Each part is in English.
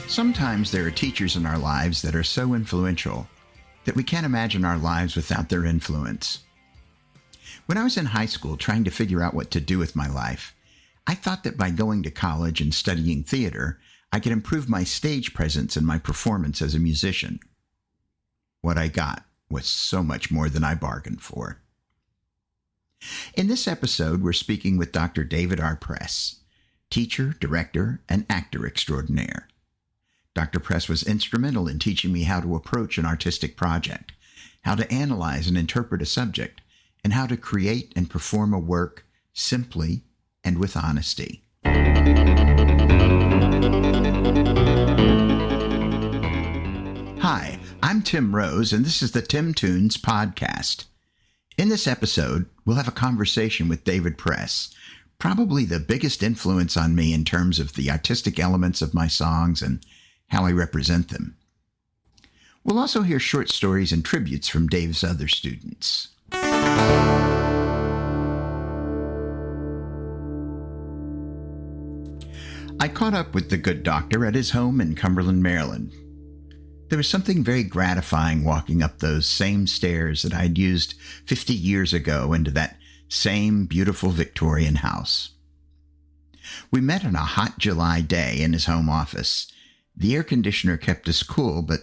Sometimes there are teachers in our lives that are so influential that we can't imagine our lives without their influence. When I was in high school trying to figure out what to do with my life, I thought that by going to college and studying theater, I could improve my stage presence and my performance as a musician. What I got was so much more than I bargained for. In this episode, we're speaking with Dr. David R. Press, teacher, director, and actor extraordinaire. Dr. Press was instrumental in teaching me how to approach an artistic project, how to analyze and interpret a subject, and how to create and perform a work simply and with honesty. Hi, I'm Tim Rose, and this is the Tim Tunes Podcast. In this episode, we'll have a conversation with David Press, probably the biggest influence on me in terms of the artistic elements of my songs and how I represent them. We'll also hear short stories and tributes from Dave's other students. I caught up with the good doctor at his home in Cumberland, Maryland. There was something very gratifying walking up those same stairs that I'd used 50 years ago into that same beautiful Victorian house. We met on a hot July day in his home office. The air conditioner kept us cool, but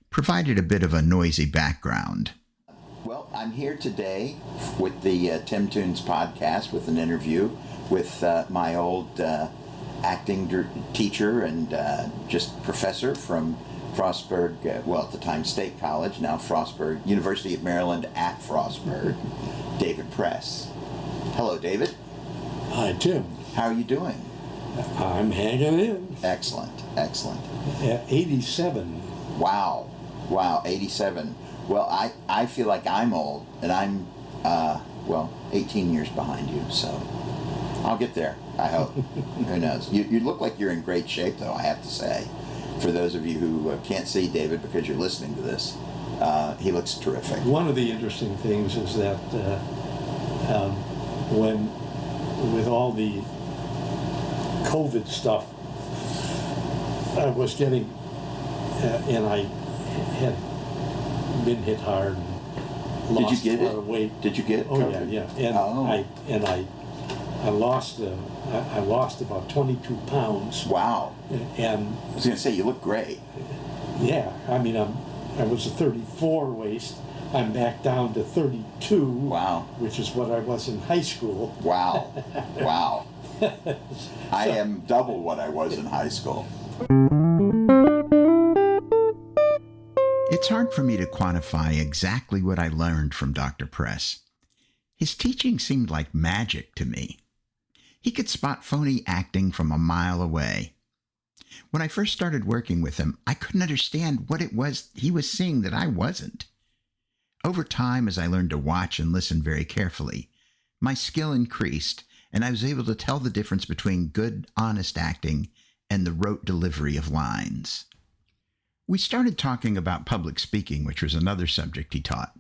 provided a bit of a noisy background. Well, I'm here today with the Tim Tunes Podcast with an interview with my old acting teacher and just professor from Frostburg, at the time State College, now Frostburg, University of Maryland at Frostburg, David Press. Hello, David. Hi, Tim. How are you doing? I'm hanging in. Excellent. 87. Wow, 87. Well, I feel like I'm old, and I'm, 18 years behind you, so I'll get there, I hope. Who knows? You look like you're in great shape, though, I have to say. For those of you who can't see David because you're listening to this, he looks terrific. One of the interesting things is that with all the COVID stuff, I was getting, and I had been hit hard and lost a lot of weight. Did you get it? Oh, COVID? Yeah. And I lost about 22 pounds. Wow. And I was going to say, you look great. Yeah. I mean, I was a 34 waist. I'm back down to 32. Wow. Which is what I was in high school. Wow. I am double what I was in high school. It's hard for me to quantify exactly what I learned from Dr. Press. His teaching seemed like magic to me. He could spot phony acting from a mile away. When I first started working with him, I couldn't understand what it was he was seeing that I wasn't. Over time, as I learned to watch and listen very carefully, my skill increased, and I was able to tell the difference between good, honest acting and the rote delivery of lines. We started talking about public speaking, which was another subject he taught.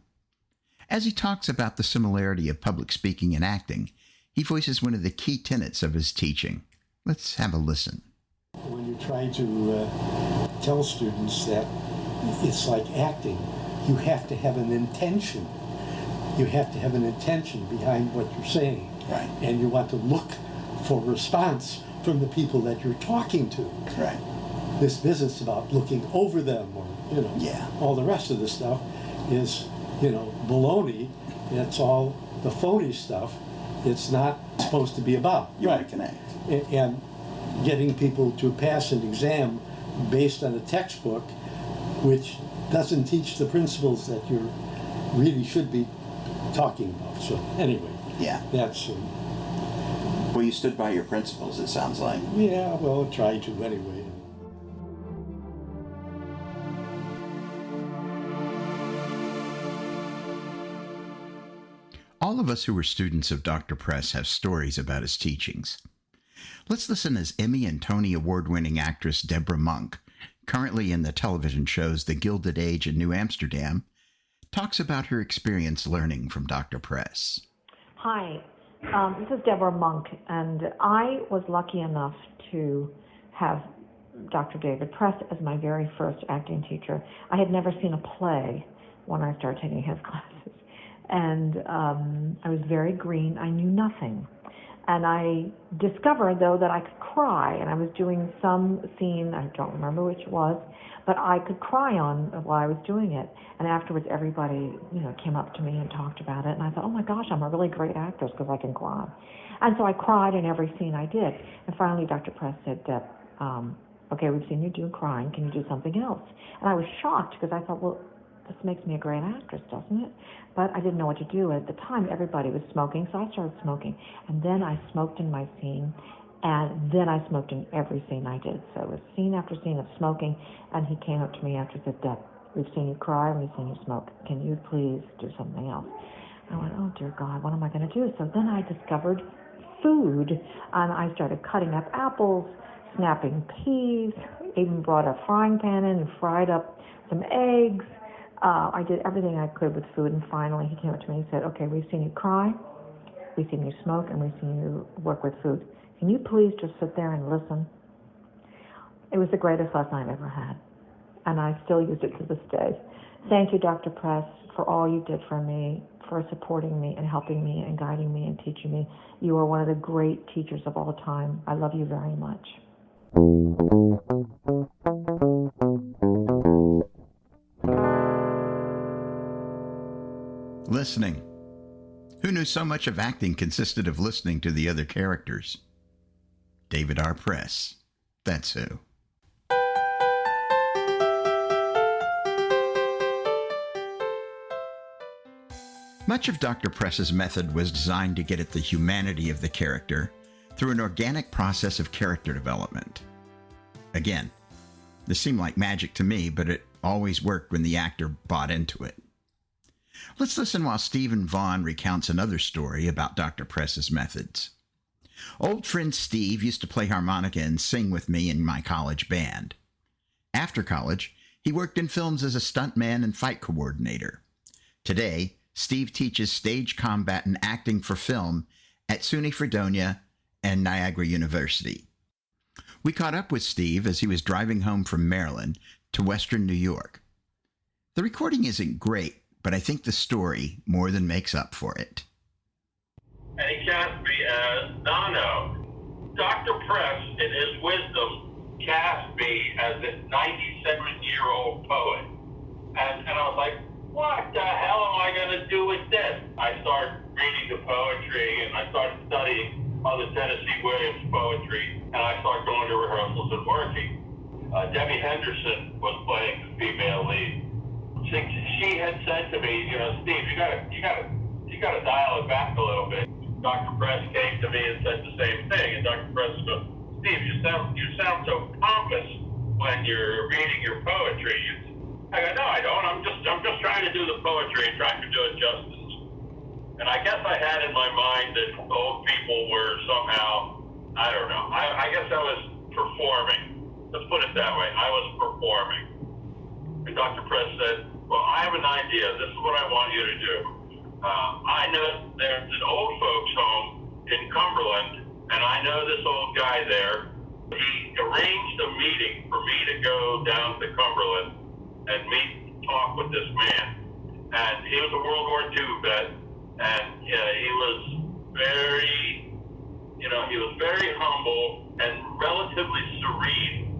As he talks about the similarity of public speaking and acting, he voices one of the key tenets of his teaching. Let's have a listen. When you try to tell students that it's like acting, you have to have an intention. You have to have an intention behind what you're saying. Right. And you want to look for response from the people that you're talking to. Right. This business about looking over them or, all the rest of the stuff is, baloney. It's all the phony stuff. It's not supposed to be about. You want to connect. And getting people to pass an exam based on a textbook which doesn't teach the principles that you really should be talking about. So anyway, that's... well, you stood by your principles, it sounds like. Yeah, well, I tried to anyway. All of us who were students of Dr. Press have stories about his teachings. Let's listen as Emmy and Tony award-winning actress Deborah Monk, currently in the television shows The Gilded Age in New Amsterdam, talks about her experience learning from Dr. Press. Hi, this is Deborah Monk, and I was lucky enough to have Dr. David Press as my very first acting teacher. I had never seen a play when I started taking his classes. And I was very green. I knew nothing. And I discovered, though, that I could cry. And I was doing some scene, I don't remember which it was, but I could cry on while I was doing it. And afterwards, everybody, came up to me and talked about it. And I thought, oh my gosh, I'm a really great actress because I can cry. And so I cried in every scene I did. And finally, Dr. Press said, okay, we've seen you do crying. Can you do something else? And I was shocked because I thought, well, this makes me a great actress, doesn't it? But I didn't know what to do. At the time, everybody was smoking, so I started smoking. And then I smoked in my scene, and then I smoked in every scene I did. So it was scene after scene of smoking, and he came up to me after and said, Deb, we've seen you cry, we've seen you smoke. Can you please do something else? I went, oh, dear God, what am I going to do? So then I discovered food, and I started cutting up apples, snapping peas, even brought a frying pan in and fried up some eggs. I did everything I could with food, and finally he came up to me and said, okay, we've seen you cry, we've seen you smoke, and we've seen you work with food. Can you please just sit there and listen? It was the greatest lesson I've ever had, and I still use it to this day. Thank you, Dr. Press, for all you did for me, for supporting me and helping me and guiding me and teaching me. You are one of the great teachers of all time. I love you very much. Listening. Who knew so much of acting consisted of listening to the other characters? David R. Press. That's who. Much of Dr. Press's method was designed to get at the humanity of the character through an organic process of character development. Again, this seemed like magic to me, but it always worked when the actor bought into it. Let's listen while Stephen Vaughn recounts another story about Dr. Press's methods. Old friend Steve used to play harmonica and sing with me in my college band. After college, he worked in films as a stuntman and fight coordinator. Today, Steve teaches stage combat and acting for film at SUNY Fredonia and Niagara University. We caught up with Steve as he was driving home from Maryland to Western New York. The recording isn't great, but I think the story more than makes up for it. And he cast me as Nano. Dr. Press, in his wisdom, cast me as a 97-year-old poet. And I was like, what the hell am I going to do with this? I started reading the poetry, and I started studying other Tennessee Williams poetry, and I started going to rehearsals and working. Debbie Henderson was playing the female lead. She had said to me, Steve, you gotta dial it back a little bit. Dr. Press came to me and said the same thing, and Dr. Press goes, Steve, you sound so pompous when you're reading your poetry. I go, no, I don't. I'm just trying to do the poetry and trying to do it justice. And I guess I had in my mind that old people were somehow, I don't know. I guess I was performing. Let's put it that way. I was performing. And Dr. Press said, well, I have an idea. This is what I want you to do. I know there's an old folks home in Cumberland, and I know this old guy there. He arranged a meeting for me to go down to Cumberland and talk with this man. And he was a World War II vet, and he was very humble and relatively serene,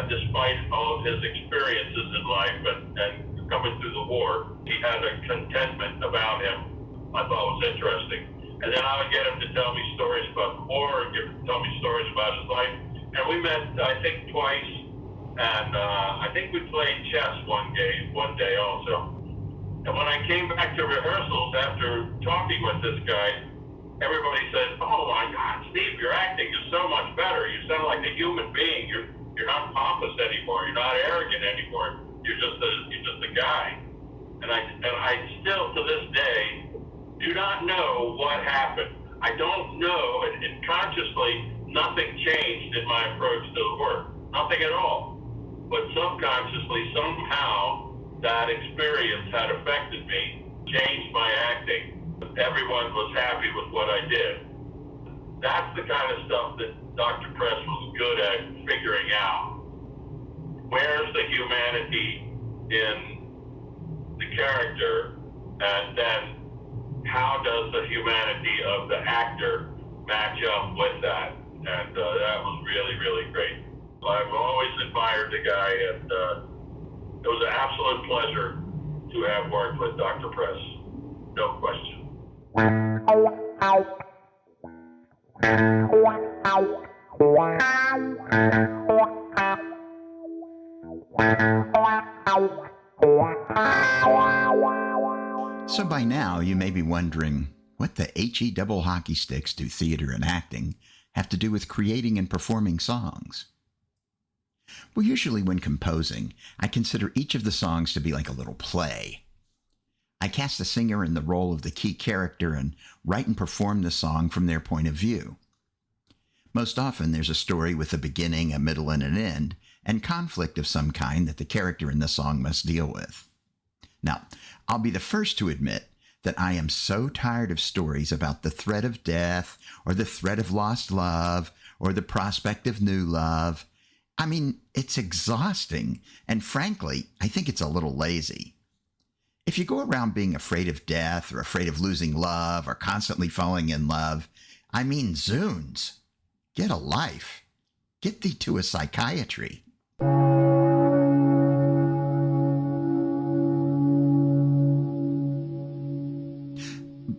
despite all of his experiences in life and coming through the war. He had a contentment about him I thought was interesting. And then I would get him to tell me stories about the war and tell me stories about his life. And we met, I think, twice. And I think we played chess one day also. And when I came back to rehearsals after talking with this guy, everybody said, oh my God, Steve, your acting is so much better. You sound like a human being. You're not pompous anymore. You're not arrogant anymore. You're just a guy. And I still, to this day, do not know what happened. I don't know, and consciously, nothing changed in my approach to the work. Nothing at all. But subconsciously, somehow, that experience had affected me, changed my acting. Everyone was happy with what I did. That's the kind of stuff that Dr. Press was good at figuring out. where's the humanity in the character, and then how does the humanity of the actor match up with that? And that was really, really great. I've always admired the guy, and it was an absolute pleasure to have worked with Dr. Press. No question. So by now, you may be wondering, what the HE double hockey sticks do theater and acting have to do with creating and performing songs? Well, usually when composing, I consider each of the songs to be like a little play. I cast the singer in the role of the key character and write and perform the song from their point of view. Most often, there's a story with a beginning, a middle, and an end, and conflict of some kind that the character in the song must deal with. Now, I'll be the first to admit that I am so tired of stories about the threat of death, or the threat of lost love, or the prospect of new love. I mean, it's exhausting, and frankly, I think it's a little lazy. If you go around being afraid of death, or afraid of losing love, or constantly falling in love, I mean, zoons. Get a life. Get thee to a psychiatry.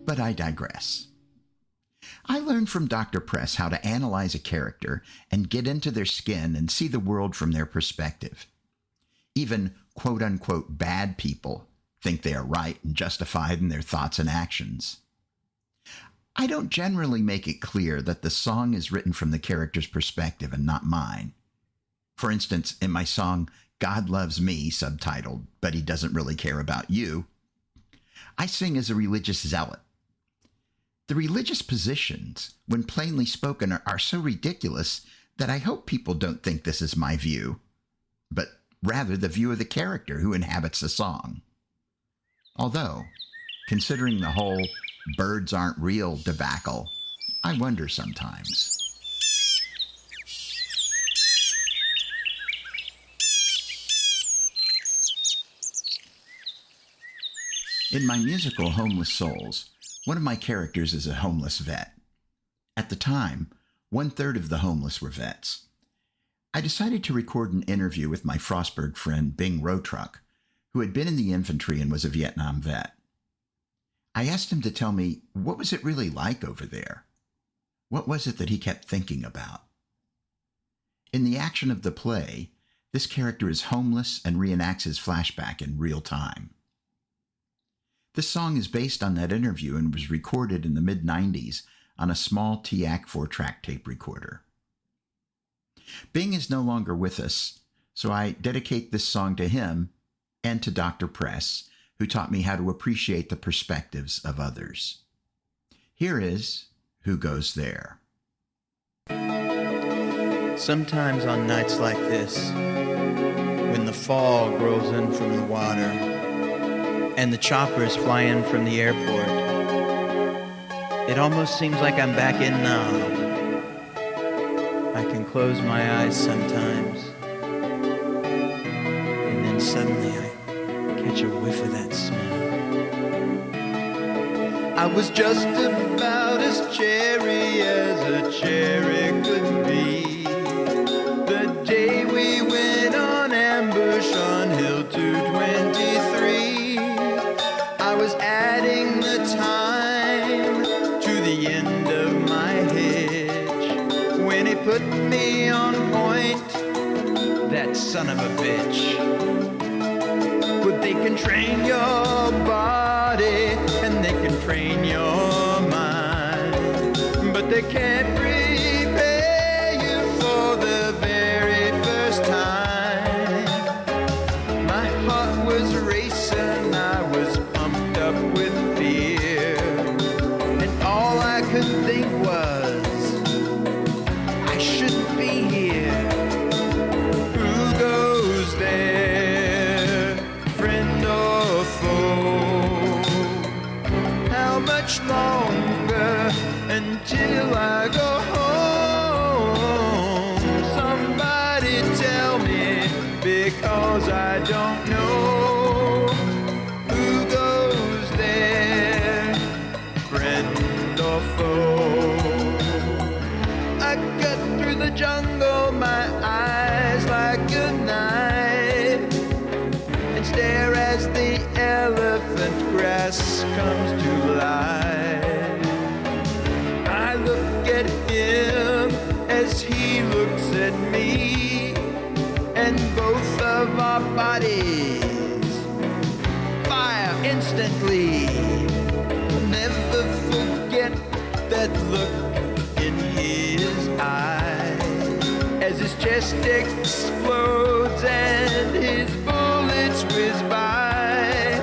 But I digress. I learned from Dr. Press how to analyze a character and get into their skin and see the world from their perspective. Even quote-unquote bad people think they are right and justified in their thoughts and actions. I don't generally make it clear that the song is written from the character's perspective and not mine. For instance, in my song, God Loves Me, subtitled, But He Doesn't Really Care About You, I sing as a religious zealot. The religious positions, when plainly spoken, are so ridiculous that I hope people don't think this is my view, but rather the view of the character who inhabits the song. Although, considering the whole birds aren't real debacle, I wonder sometimes. In my musical Homeless Souls, one of my characters is a homeless vet. At the time, 1/3 of the homeless were vets. I decided to record an interview with my Frostburg friend Bing Rotruck, who had been in the infantry and was a Vietnam vet. I asked him to tell me, what was it really like over there? What was it that he kept thinking about? In the action of the play, this character is homeless and reenacts his flashback in real time. This song is based on that interview and was recorded in the mid-90s on a small TAC 4-track tape recorder. Bing is no longer with us, so I dedicate this song to him and to Dr. Press, who taught me how to appreciate the perspectives of others. Here is Who Goes There. Sometimes on nights like this, when the fog rolls in from the water, and the choppers fly in from the airport, it almost seems like I'm back in Nam. I can close my eyes sometimes, and then suddenly I catch a whiff of that smell. I was just about as cherry as a cherry could be the day we went on ambush on Hill 223. I was adding the time to the end of my hitch when he put me on point, that son of a bitch. But they can train your body and they can train your mind, but they can't prepare you for the very first time. My heart was racing, I was pumped up with fear, and all I could think was, I shouldn't be here. Who goes there, friend or foe? How much longer until I go home? Somebody tell me, jungle my eyes like a knife and stare as the elephant grass comes to life. I look at him as he looks at me, and both of our bodies fire instantly. I'll never forget that look in his eyes as his chest explodes and his bullets whiz by.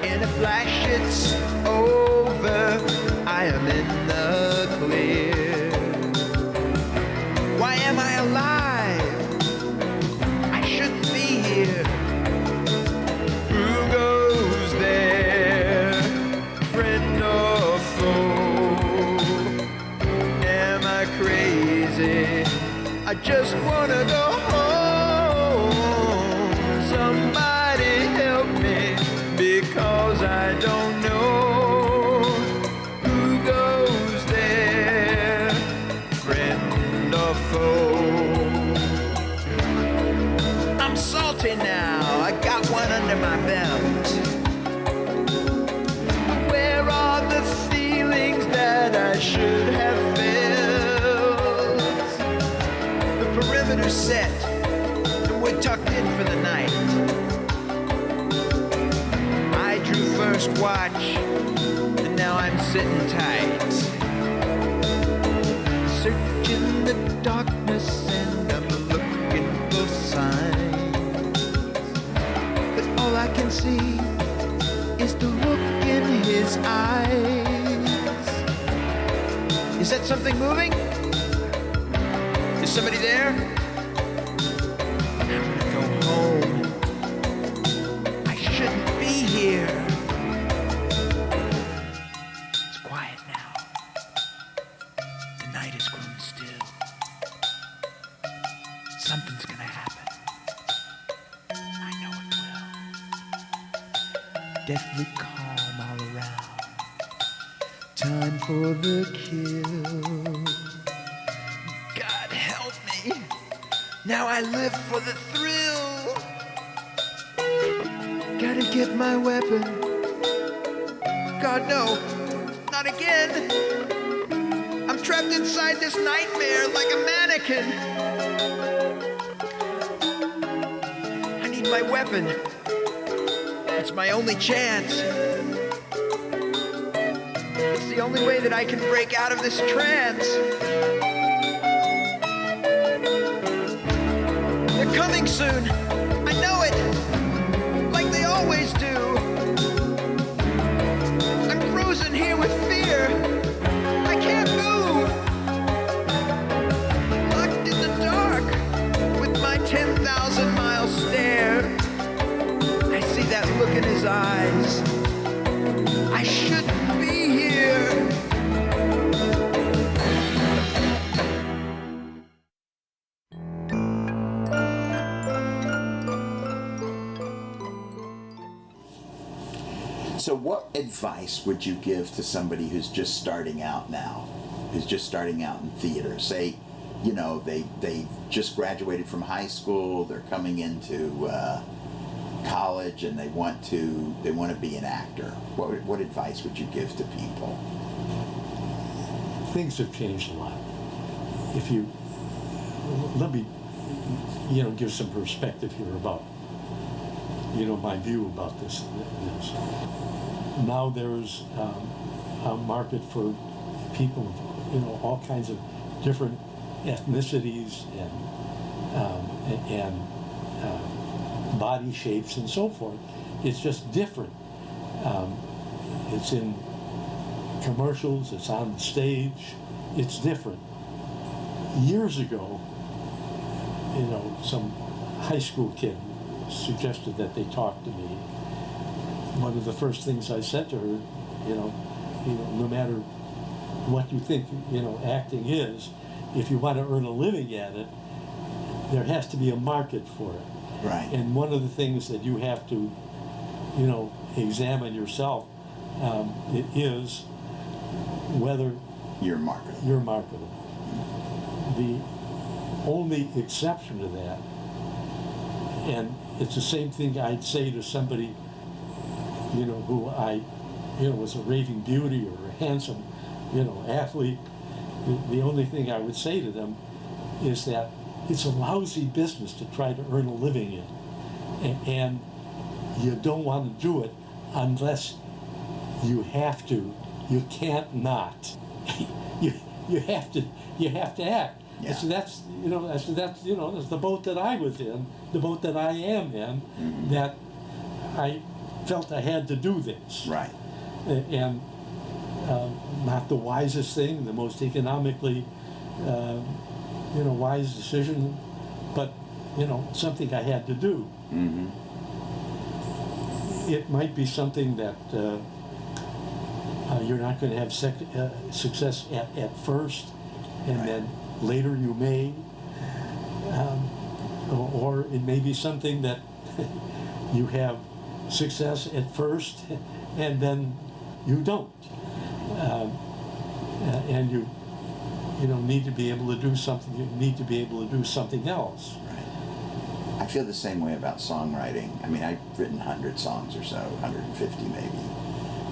In a flash it's over, I am in the clear. Why am I alive? I shouldn't be here. Who goes there, friend or foe? Am I crazy? I just wanna go home. Somebody help me, because I don't know. Who goes there, friend or foe? I'm salty now, I got one under my belt. Where are the feelings that I should have felt? The perimeter's set, and we're tucked in for the night. I drew first watch, and now I'm sitting tight. Searching the darkness, and I'm looking for signs. But all I can see is the look in his eyes. Is that something moving? Is somebody there? I'm gonna go home. I shouldn't be here. It's quiet now. The night has grown still. Something's gonna happen. I know it will. Deathly calm all around. Time for the kill. God help me. Now I live for the thrill. Gotta get my weapon. God, no. Not again. I'm trapped inside this nightmare like a mannequin. I need my weapon. It's my only chance. It's the only way that I can break out of this trance. They're coming soon. I know it. Like they always do. I'm frozen here with fear. I can't move. Locked in the dark with my 10,000-mile stare. I see that look in his eyes. I shouldn't be here. So what advice would you give to somebody who's just starting out now, who's just starting out in theater? Say, you know, they just graduated from high school, they're coming into college, and they want to be an actor. What advice would you give to people? Things have changed a lot. If you let me, give some perspective here about, my view about this. Now there's a market for people, all kinds of different ethnicities and body shapes and so forth. It's just different. It's in commercials, it's on stage, it's different. Years ago, some high school kid suggested that they talk to me. One of the first things I said to her, no matter what you think, acting is, if you want to earn a living at it, there has to be a market for it. Right. And one of the things that you have to, examine yourself is whether You're marketable. you're marketable. only exception to that, and it's the same thing I'd say to somebody, who was a raving beauty or a handsome, athlete. The only thing I would say to them is that it's a lousy business to try to earn a living in, and you don't want to do it unless you have to. You can't not. you have to act. Yeah. So that's the boat that I was in, the boat that I am in, that I felt I had to do this. Right. And not the wisest thing, the most economically, wise decision, but something I had to do. Mm-hmm. It might be something that you're not going to have success at first, and Right. then later you may, or it may be something that you have success at first, and then you don't, and you need to be able to do something. You need to be able to do something else. I feel the same way about songwriting. I mean, I've written 100 songs or so, 150 maybe,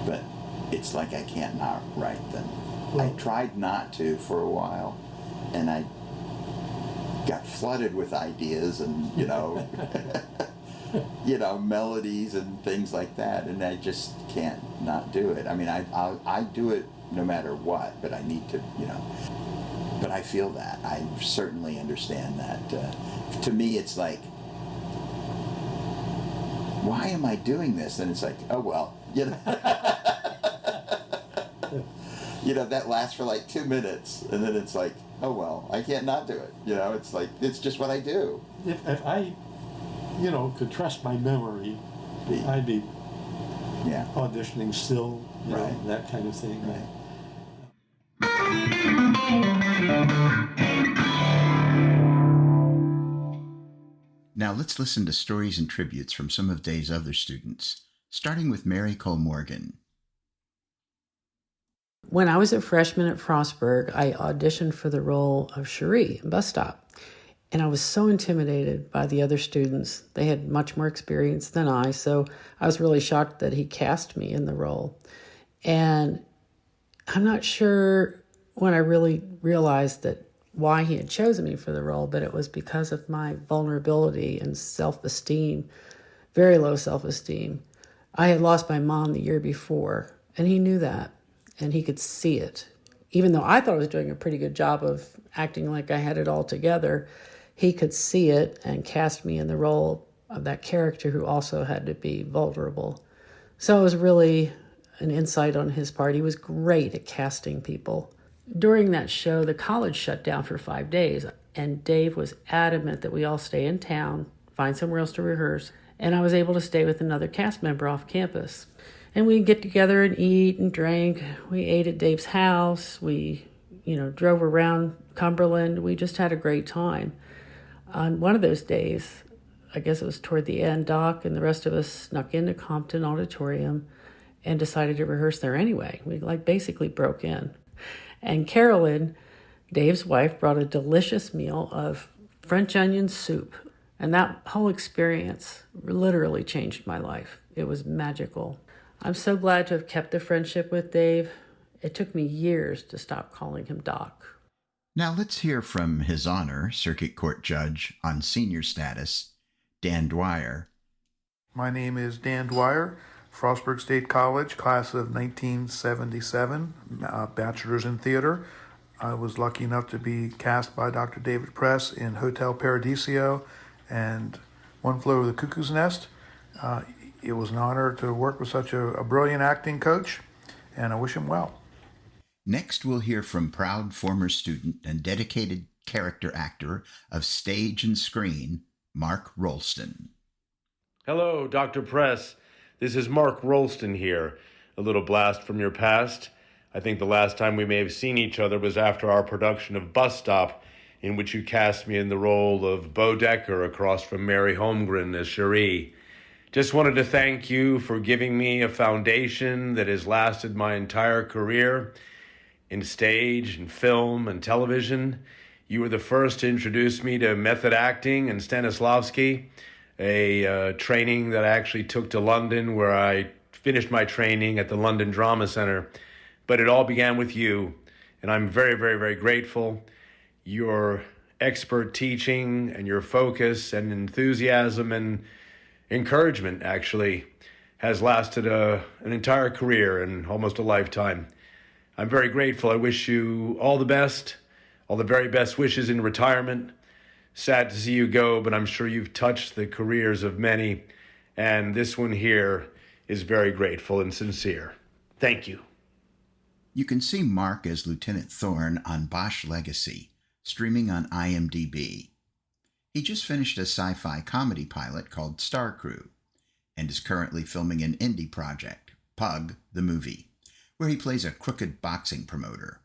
but it's like I can't not write them. Well, I tried not to for a while, and I got flooded with ideas and, melodies and things like that, and I just can't not do it. I mean, I do it no matter what, but I need to, but I feel that. I certainly understand that. To me, it's like, why am I doing this? And it's like, oh, well, that lasts for like 2 minutes, and then it's like, oh, well, I can't not do it. It's like, it's just what I do. If I, could trust my memory, I'd be auditioning still, Right. that kind of thing. Right. Now let's listen to stories and tributes from some of Dave's other students, starting with Mary Cole Morgan. When I was a freshman at Frostburg, I auditioned for the role of Cherie in Bus Stop. And I was so intimidated by the other students. They had much more experience than I, so I was really shocked that he cast me in the role. And I'm not sure when I really realized that why he had chosen me for the role, but it was because of my vulnerability and self-esteem, very low self-esteem. I had lost my mom the year before, and he knew that, and he could see it. Even though I thought I was doing a pretty good job of acting like I had it all together, he could see it and cast me in the role of that character who also had to be vulnerable. So it was really an insight on his part. He was great at casting people. During that show, the college shut down for 5 days, and Dave was adamant that we all stay in town, find somewhere else to rehearse, and I was able to stay with another cast member off campus. And we'd get together and eat and drink. We ate at Dave's house. We, drove around Cumberland. We just had a great time. On one of those days, I guess it was toward the end, Doc and the rest of us snuck into Compton Auditorium and decided to rehearse there anyway. We basically broke in. And Carolyn, Dave's wife, brought a delicious meal of French onion soup. And that whole experience literally changed my life. It was magical. I'm so glad to have kept the friendship with Dave. It took me years to stop calling him Doc. Now let's hear from His Honor, Circuit Court Judge on senior status, Dan Dwyer. My name is Dan Dwyer, Frostburg State College, class of 1977, bachelor's in theater. I was lucky enough to be cast by Dr. David Press in Hotel Paradiso and One Flew Over the Cuckoo's Nest. It was an honor to work with such a brilliant acting coach, and I wish him well. Next, we'll hear from proud former student and dedicated character actor of stage and screen, Mark Rolston. Hello, Dr. Press. This is Mark Rolston here. A little blast from your past. I think the last time we may have seen each other was after our production of Bus Stop, in which you cast me in the role of Bo Decker across from Mary Holmgren as Cherie. Just wanted to thank you for giving me a foundation that has lasted my entire career in stage and film and television. You were the first to introduce me to method acting and Stanislavski, a training that I actually took to London, where I finished my training at the London Drama Center. But it all began with you, and I'm very, very, very grateful. Your expert teaching and your focus and enthusiasm and encouragement actually has lasted an entire career and almost a lifetime. I'm very grateful. I wish you all the best, all the very best wishes in retirement. Sad to see you go, but I'm sure you've touched the careers of many, and this one here is very grateful and sincere. Thank you. You can see Mark as Lieutenant Thorne on Bosch Legacy, streaming on IMDb. He just finished a sci-fi comedy pilot called Star Crew, and is currently filming an indie project, Pug, the Movie, where he plays a crooked boxing promoter.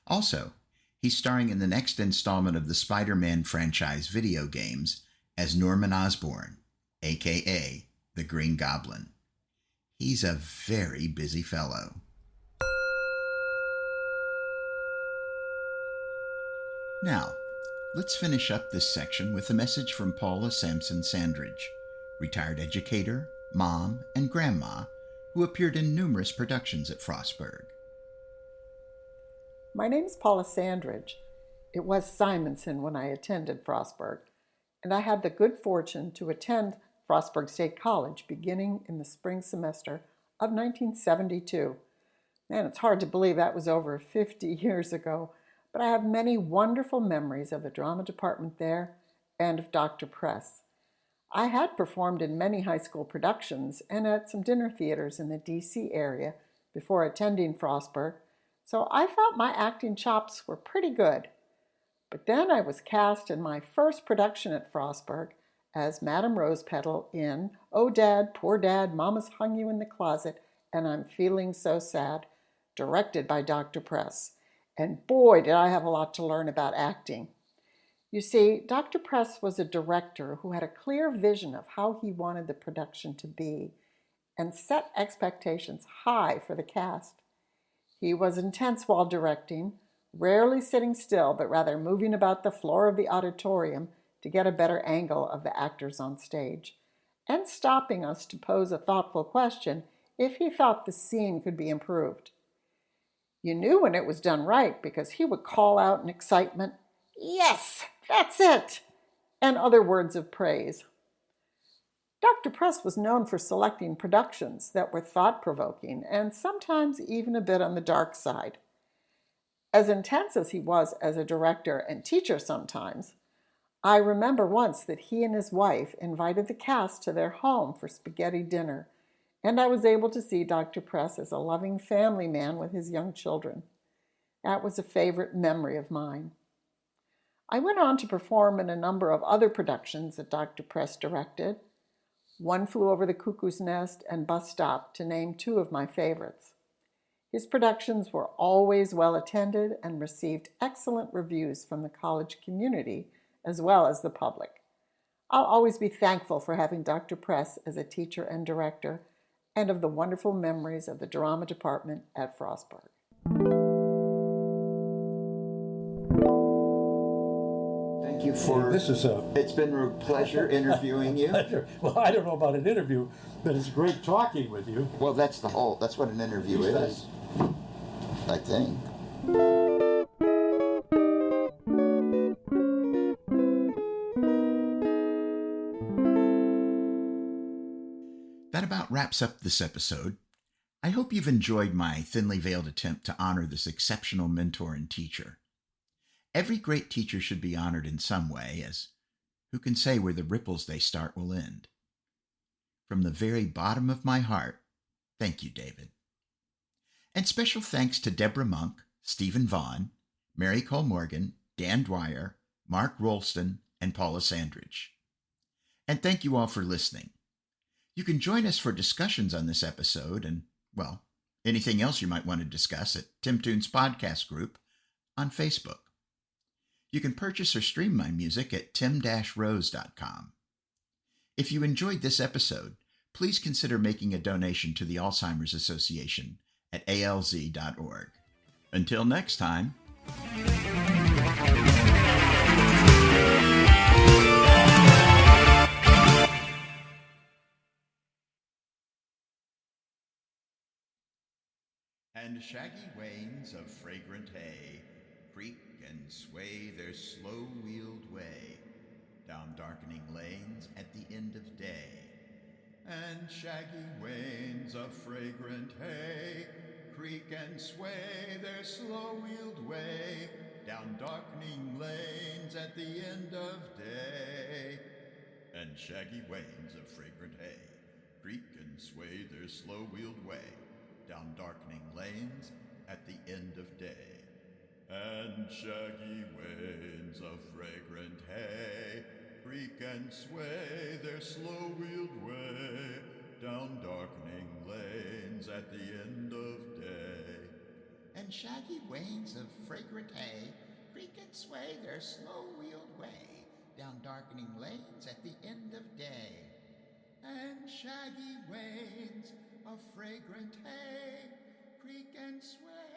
Also, he's starring in the next installment of the Spider-Man franchise video games as Norman Osborn, a.k.a. the Green Goblin. He's a very busy fellow. Now, let's finish up this section with a message from Paula Sampson Sandridge, retired educator, mom, and grandma who appeared in numerous productions at Frostburg. My name is Paula Sandridge. It was Simonson when I attended Frostburg, and I had the good fortune to attend Frostburg State College beginning in the spring semester of 1972. Man, it's hard to believe that was over 50 years ago, but I have many wonderful memories of the drama department there and of Dr. Press. I had performed in many high school productions and at some dinner theaters in the D.C. area before attending Frostburg, so I felt my acting chops were pretty good. But then I was cast in my first production at Frostburg as Madame Rosepetal in Oh Dad, Poor Dad, Mama's Hung You in the Closet, and I'm Feeling So Sad, directed by Dr. Press. And boy, did I have a lot to learn about acting. You see, Dr. Press was a director who had a clear vision of how he wanted the production to be and set expectations high for the cast. He was intense while directing, rarely sitting still, but rather moving about the floor of the auditorium to get a better angle of the actors on stage, and stopping us to pose a thoughtful question if he thought the scene could be improved. You knew when it was done right because he would call out in excitement, "Yes, that's it!" and other words of praise. Dr. Press was known for selecting productions that were thought-provoking and sometimes even a bit on the dark side. As intense as he was as a director and teacher sometimes, I remember once that he and his wife invited the cast to their home for spaghetti dinner, and I was able to see Dr. Press as a loving family man with his young children. That was a favorite memory of mine. I went on to perform in a number of other productions that Dr. Press directed. One Flew Over the Cuckoo's Nest and Bus Stop, to name two of my favorites. His productions were always well attended and received excellent reviews from the college community as well as the public. I'll always be thankful for having Dr. Press as a teacher and director, and of the wonderful memories of the drama department at Frostburg. Thank you for... It's been a pleasure interviewing you. Well, I don't know about an interview, but it's great talking with you. Well, that's what an interview is, I think. That about wraps up this episode. I hope you've enjoyed my thinly veiled attempt to honor this exceptional mentor and teacher. Every great teacher should be honored in some way, as who can say where the ripples they start will end? From the very bottom of my heart, thank you, David. And special thanks to Deborah Monk, Stephen Vaughn, Mary Cole Morgan, Dan Dwyer, Mark Rolston, and Paula Sandridge. And thank you all for listening. You can join us for discussions on this episode and, well, anything else you might want to discuss at Tim Toon's podcast group on Facebook. You can purchase or stream my music at tim-rose.com. If you enjoyed this episode, please consider making a donation to the Alzheimer's Association at alz.org. Until next time. shaggy wains of fragrant hay creak and sway their slow-wheeled way down darkening lanes at the end of day. And shaggy wains of fragrant hay creak and sway their slow-wheeled way down darkening lanes at the end of day. And shaggy wains of fragrant hay creak and sway their slow-wheeled way down darkening lanes at the end of day. And shaggy wains of fragrant hay creak and sway their slow-wheeled way down darkening lanes at the end of day. And shaggy wains of fragrant hay creak and sway their slow-wheeled way down darkening lanes at the end of day. And shaggy wains of fragrant hay creak and sway